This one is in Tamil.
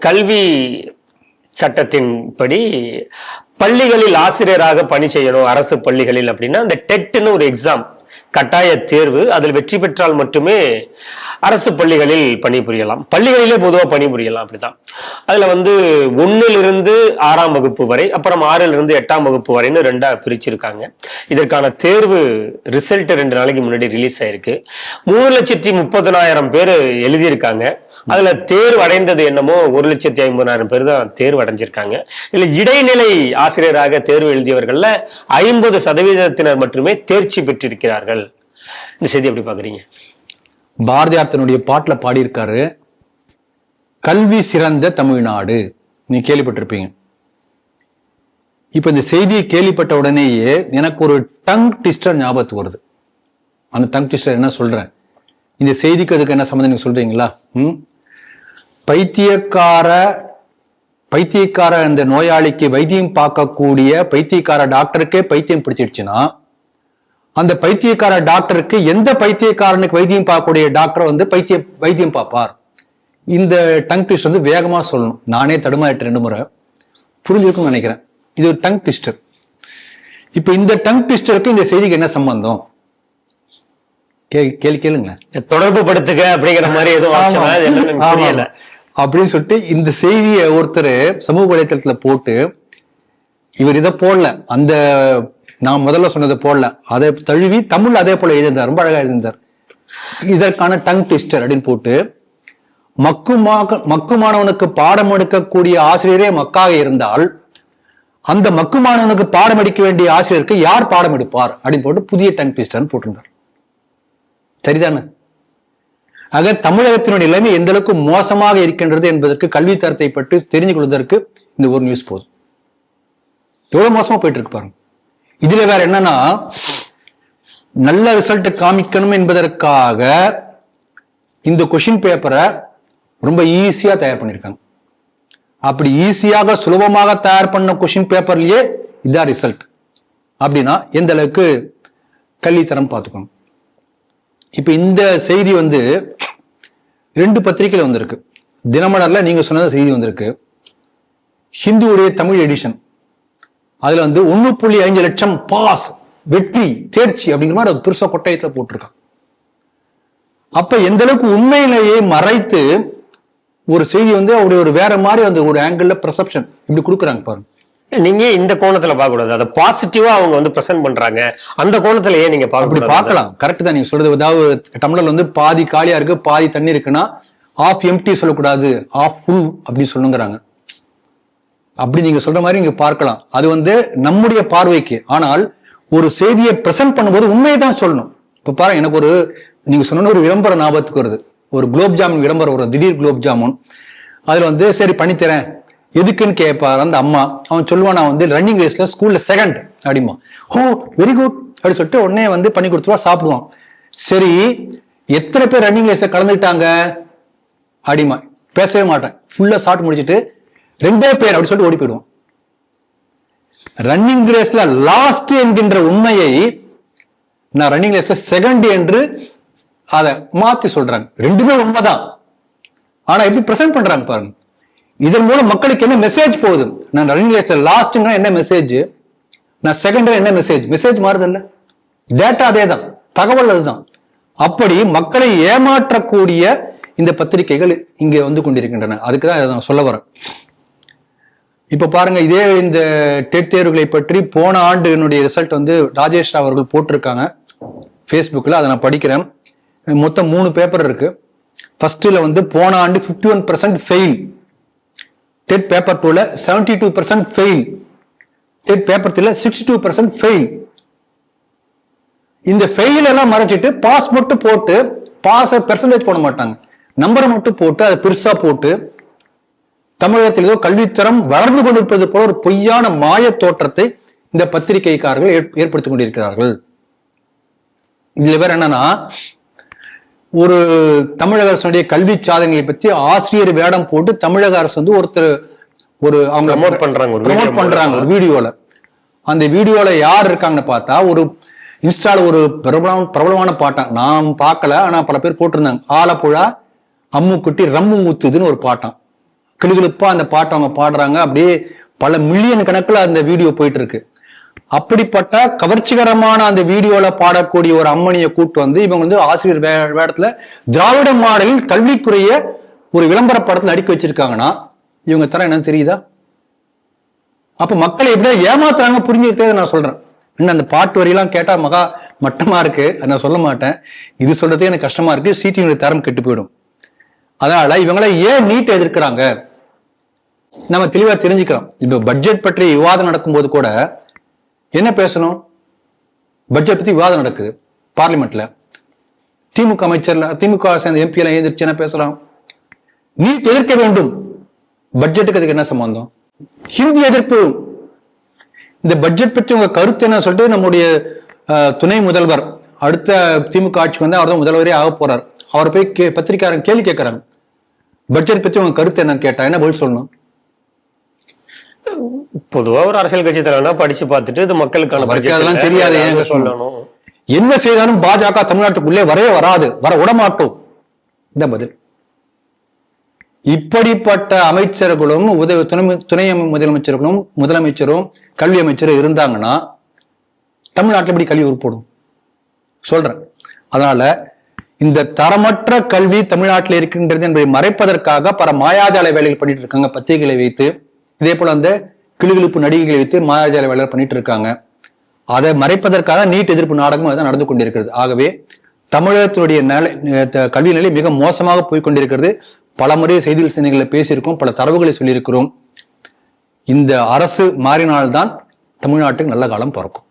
கல்வி சட்டத்தின்படி பள்ளிகளில் ஆசிரியராக பணி செய்யணும் அரசு பள்ளிகளில் அப்படின்னா அந்த டெட்னு ஒரு எக்ஸாம், கட்டாய தேர்வு, அதில் வெற்றி பெற்றால் மட்டுமே அரசு பள்ளிகளில் பணிபுரியலாம். பள்ளிகளிலே பொதுவாக பணிபுரியலாம். அப்படிதான். அதுல 1லிருந்து 6ஆம் வகுப்பு வரை, அப்புறம் 6லிருந்து 8ஆம் வகுப்பு வரைன்னு 2ஆ பிரிச்சிருக்காங்க. இதற்கான தேர்வு ரிசல்ட் 2 நாளைக்கு முன்னாடி ரிலீஸ் ஆயிருக்கு. 3,30,000 பேர் எழுதியிருக்காங்க. அதுல தேர்வு அடைந்தது என்னமோ 1,50,000 பேர் தான் தேர்வு அடைஞ்சிருக்காங்க. இதுல இடைநிலை ஆசிரியராக தேர்வு எழுதியவர்கள்ல 50% மட்டுமே தேர்ச்சி பெற்றிருக்கிறார்கள். இந்த செய்தி எப்படி பாக்குறீங்க? பாரதியார் தன்னுடைய பாட்டுல பாடியிருக்காரு, கல்வி சிறந்த தமிழ்நாடு. நீ கேள்விப்பட்டிருப்பீங்க. இப்ப இந்த செய்தியை கேள்விப்பட்ட உடனேயே எனக்கு ஒரு டங் ட்விஸ்டர் ஞாபகத்துக்கு வருது. அந்த டங் ட்விஸ்டர் என்ன சொல்றேன், இந்த செய்திக்கு அதுக்கு என்ன சம்பந்தம் நீங்க சொல்றீங்களா? பைத்தியக்கார அந்த நோயாளிக்கு வைத்தியம் பார்க்கக்கூடிய பைத்தியக்கார டாக்டருக்கே பைத்தியம் பிடிச்சிடுச்சுன்னா, அந்த பைத்தியக்கார டாக்டருக்கு எந்த பைத்தியக்காரனுக்கு வைத்தியம் பார்க்கக்கூடிய டாக்டர் வைத்தியம் பார்ப்பார்? இந்த டங் ட்விஸ்டர் வேகமா சொல்லணும். நானே தடுமாறிட்டு 2 முறை. புரிஞ்சிருக்கும்னு நினைக்கிறேன். இது ஒரு டங் ட்விஸ்டர். இப்ப இந்த டங் ட்விஸ்டருக்கு இந்த செய்திக்கு என்ன சம்பந்தம்? கேளுங்க. தொடர்பு படுத்துக்க அப்படிங்கிற மாதிரி எதுவும் புரியல அப்படின்னு சொல்லிட்டு இந்த செய்தியை ஒருத்தர் சமூக வலைத்தளத்துல போட்டு, இவர் இதை போடல, அந்த நான் முதல்ல சொன்னதை போடல, அதை தழுவி தமிழ் அதே போல எழுதியிருந்தார். ரொம்ப அழகா எழுதியிருந்தார். இதற்கான டங் ட்விஸ்டர் அப்படின்னு போட்டு, மக்குமானவனுக்கு பாடம் எடுக்கக்கூடிய ஆசிரியரே மக்காக இருந்தால் அந்த மக்குமானவனுக்கு பாடம் எடுக்க வேண்டிய ஆசிரியருக்கு யார் பாடம் எடுப்பார் அப்படின்னு போட்டு புதிய டங் ட்விஸ்டர் போட்டிருந்தார். சரிதானே? ஆக தமிழகத்தினுடைய நிலைமை எந்த அளவுக்கு மோசமாக இருக்கின்றது என்பதற்கு, கல்வி தரத்தை பற்றி தெரிஞ்சு கொள்வதற்கு இந்த ஒரு நியூஸ் போதும். எவ்வளவு மோசமா போயிட்டு இருக்கு பாருங்க. இதுல வேற என்னன்னா, நல்ல ரிசல்ட் காமிக்கணும் என்பதற்காக இந்த கொஸ்டின் பேப்பரை ரொம்ப ஈஸியா தயார் பண்ணிருக்காங்க. அப்படி ஈஸியாக சுலபமாக தயார் பண்ண கொஸ்டின் பேப்பர்லயே இதான் ரிசல்ட் அப்படின்னா எந்த அளவுக்கு கல்வித்தரம் பார்த்துக்கோங்க. இப்ப இந்த செய்தி 2 பத்திரிகையில வந்திருக்கு. தினமலர்ல நீங்க சொன்னது செய்தி வந்திருக்கு. ஹிந்துவுடைய தமிழ் எடிஷன் அதுல 1.5 லட்சம் பாஸ், வெற்றி, தேர்ச்சி அப்படிங்கிற மாதிரி பெருசா கொட்டாயத்துல போட்டிருக்கான். அப்ப எந்த அளவுக்கு உண்மையிலேயே மறைத்து ஒரு செய்தி அப்படி ஒரு வேற மாதிரி ஒரு ஆங்கிள் பிரசெப்ஷன் இப்படி கொடுக்குறாங்க பாருங்க. நீங்க இந்த கோணத்துல பார்க்க கூடாது, அதை பாசிட்டிவா அவங்க பிரசன்ட் பண்றாங்க. அந்த கோணத்துல ஏன் நீங்க பார்க்கலாம்? கரெக்ட் தான் நீங்க சொல்றது. அதாவது டம்ளர்ல பாதி காலியா இருக்கு, பாதி தண்ணி இருக்குன்னா ஆஃப் எம்டி சொல்லக்கூடாது, ஆஃப் ஃபுல் அப்படி சொல்லுங்கிறாங்க. அப்படி நீங்க சொல்ற மாதிரி இங்க பார்க்கலாம். அது நம்முடைய பார்வைக்கு. ஆனால் ஒரு செய்தியை பிரசன்ட் பண்ணும்போது உண்மையை தான் சொல்லணும். இப்ப பாருங்க, எனக்கு நீங்க சொன்ன ஒரு விளம்பரம் ஞாபகத்துக்கு வருது. ஒரு குலோப் ஜாமுன் விளம்பரம், ஒரு திடீர் குலோப் ஜாமுன். அதுல சரி பண்ணித்தரேன், எதுக்குன்னு கேட்பாரு அந்த அம்மா. அவன் சொல்லுவான், நான் ரன்னிங் ரேஸ்ல ஸ்கூல்ல செகண்ட் அப்படிமா. ஓ வெரி குட் அப்படின்னு சொல்லிட்டு உடனே பண்ணி கொடுத்துருவா, சாப்பிடுவான். சரி எத்தனை பேர் ரன்னிங் ரேஸ்ல கலந்துக்கிட்டாங்க அப்படிமா. பேசவே மாட்டேன், ஃபுல்லா சாப்பிட்டு முடிச்சுட்டு 2 பேர் அப்படி சொல்லிட்டு ஓடி போயிடுவான். ரன்னிங் ரேஸ்ல லாஸ்ட் என்கின்ற உண்மையை நான் ரன்னிங் ரேஸ்ல செகண்ட் என்று அதை மாத்தி சொல்றாங்க. 2மே உண்மைதான், ஆனா எப்படி பிரசன்ட் பண்றாங்க பாருங்க. இதன் மூலம் மக்களுக்கு என்ன மெசேஜ் போகுது? நான் ரன்னிங் ரேஸ்ல லாஸ்ட்னா என்ன மெசேஜ், நான் செகண்ட் என்ன மெசேஜ்? மெசேஜ் மாறுது இல்ல, டேட்டா அதே தான், தகவல் அதுதான். அப்படி மக்களை ஏமாற்றக்கூடிய இந்த பத்திரிகைகள் இங்க கொண்டிருக்கின்றன. அதுக்குதான் நான் சொல்ல வரேன். இப்ப பாருங்க, இதே இந்த டெட் தேர்வுகளை பற்றி போன ஆண்டு என்னுடைய ரிசல்ட் ராஜேஷ் அவர்கள் போட்டிருக்காங்க Facebookல. அதை நான் படிக்கிறேன். மொத்தம் 3 பேப்பர் இருக்கு. ஃபர்ஸ்ட்ல போன ஆண்டு 51% ஃபெயில், டெட் பேப்பர் 2ல 72% ஃபெயில், டெட் பேப்பர் 3ல 62% ஃபெயில். இந்த ஃபெயில் எல்லாம் மறைச்சிட்டு பாஸ் மட்டும் போட்டு, பாஸ் பெர்சன்டேஜ் போட மாட்டாங்க, நம்பரை மட்டும் போட்டு அதை பெருசா போட்டு தமிழகத்தில் ஏதோ கல்வித்தரம் வளர்ந்து கொண்டிருப்பது போல ஒரு பொய்யான மாய தோற்றத்தை இந்த பத்திரிகைக்காரர்கள் ஏற்படுத்திக் கொண்டிருக்கிறார்கள். இதுல வேற என்னன்னா, ஒரு தமிழக அரசுடைய கல்வி சாதனைகளை பற்றி ஆசிரியர் வேடம் போட்டு தமிழக அரசு ஒருத்தர் அவங்க ப்ரமோட் பண்றாங்க ஒரு வீடியோல. அந்த வீடியோல யார் இருக்காங்கன்னு பார்த்தா, ஒரு இன்ஸ்டால ஒரு பிரபலமான பாட்டான், நான் பார்க்கல ஆனா பல பேர் போட்டிருந்தாங்க, ஆலப்புழா அம்முக்குட்டி ரம்மு ஊத்துதுன்னு ஒரு பாட்டான். கிளுகிளுப்பா அந்த பாட்டை அவங்க பாடுறாங்க. அப்படியே பல மில்லியன் கணக்குல அந்த வீடியோ போயிட்டு இருக்கு. அப்படிப்பட்ட கவர்ச்சிகரமான அந்த வீடியோல பாடக்கூடிய ஒரு அம்மனியை கூட்டு வந்து இவங்க வந்து ஆசிரியர் வேடத்துல திராவிட மாடலில் கல்விக்குரிய ஒரு விளம்பர படத்துல அடுக்கி வச்சிருக்காங்கன்னா இவங்க தர என்னன்னு தெரியுதா? அப்ப மக்களை எப்படியா ஏமாத்துறாங்க புரிஞ்சுக்கிட்டே நான் சொல்றேன். இன்னும் அந்த பாட்டு வரியெல்லாம் கேட்டா மகா மட்டமா இருக்கு, நான் சொல்ல மாட்டேன். இது சொல்றதே எனக்கு கஷ்டமா இருக்கு. சீட்டினுடைய தரம் கெட்டு போயிடும். அதனால இவங்களை ஏன் நீட் எதிர்க்கிறாங்க நம்ம தெளிவா தெரிஞ்சுக்கலாம். இப்ப பட்ஜெட் பற்றி விவாதம் நடக்கும்போது கூட என்ன பேசணும்? பட்ஜெட் பத்தி விவாதம் நடக்குது பார்லிமெண்ட்ல. திமுக அமைச்சர்ல திமுக சேர்ந்த எம்பி எல்லாம் எதிர்த்து என்ன பேசலாம்? நீட் எதிர்க்க வேண்டும். பட்ஜெட்டுக்கு அதுக்கு என்ன சம்பந்தம்? ஹிந்தி எதிர்ப்பு. இந்த பட்ஜெட் பற்றி உங்க கருத்து என்ன சொல்லிட்டு நம்முடைய துணை முதல்வர் அடுத்த திமுக ஆட்சிக்கு வந்து அவர் தான் முதல்வரே ஆக போறார். அவர் போய் பத்திரிகையாளர் கேள்வி கேட்கிறாங்க, பட்ஜெட் பத்தி உங்க கருத்து என்னன்னு கேட்டா என்ன பதில் சொல்லணும்? பொதுவா ஒரு அரசியல் கட்சி தலைவனா படிச்சு பார்த்துட்டு இது மக்களுக்கான அதெல்லாம் தெரியாது ஏங்க சொல்லணும். என்ன செய்தாலும் பாஜக தமிழ்நாட்டுக்குள்ளே வரவே வராது, வர விடமாட்டோம். இந்த பதில். இப்படிப்பட்ட அமைச்சர்களும் துணை முதலமைச்சர்களும் முதலமைச்சரும் கல்வி அமைச்சரும் இருந்தாங்கன்னா தமிழ்நாட்டில் எப்படி கல்வி உருப்படும் சொல்றேன். அதனால இந்த தரமற்ற கல்வி தமிழ்நாட்டில் இருக்கின்றது என்பதை மறைப்பதற்காக பல மாயாஜால வேலைகள் பண்ணிட்டு இருக்காங்க. பத்திரிகைகளை வைத்து, இதே போல அந்த கிளுகிழுப்பு நடிகைகளை வைத்து மாயாஜால வேலைகள் பண்ணிட்டு இருக்காங்க. அதை மறைப்பதற்காக நீட் எதிர்ப்பு நாடகம் அதான் நடந்து கொண்டிருக்கிறது. ஆகவே தமிழகத்தினுடைய கல்வி நிலை மிக மோசமாக போய்கொண்டிருக்கிறது. பல முறை செய்திகள் சேனல்களில் பேசியிருக்கோம், பல தரவுகளை சொல்லியிருக்கிறோம். இந்த அரசு மாறினால்தான் தமிழ்நாட்டுக்கு நல்ல காலம் பிறக்கும்.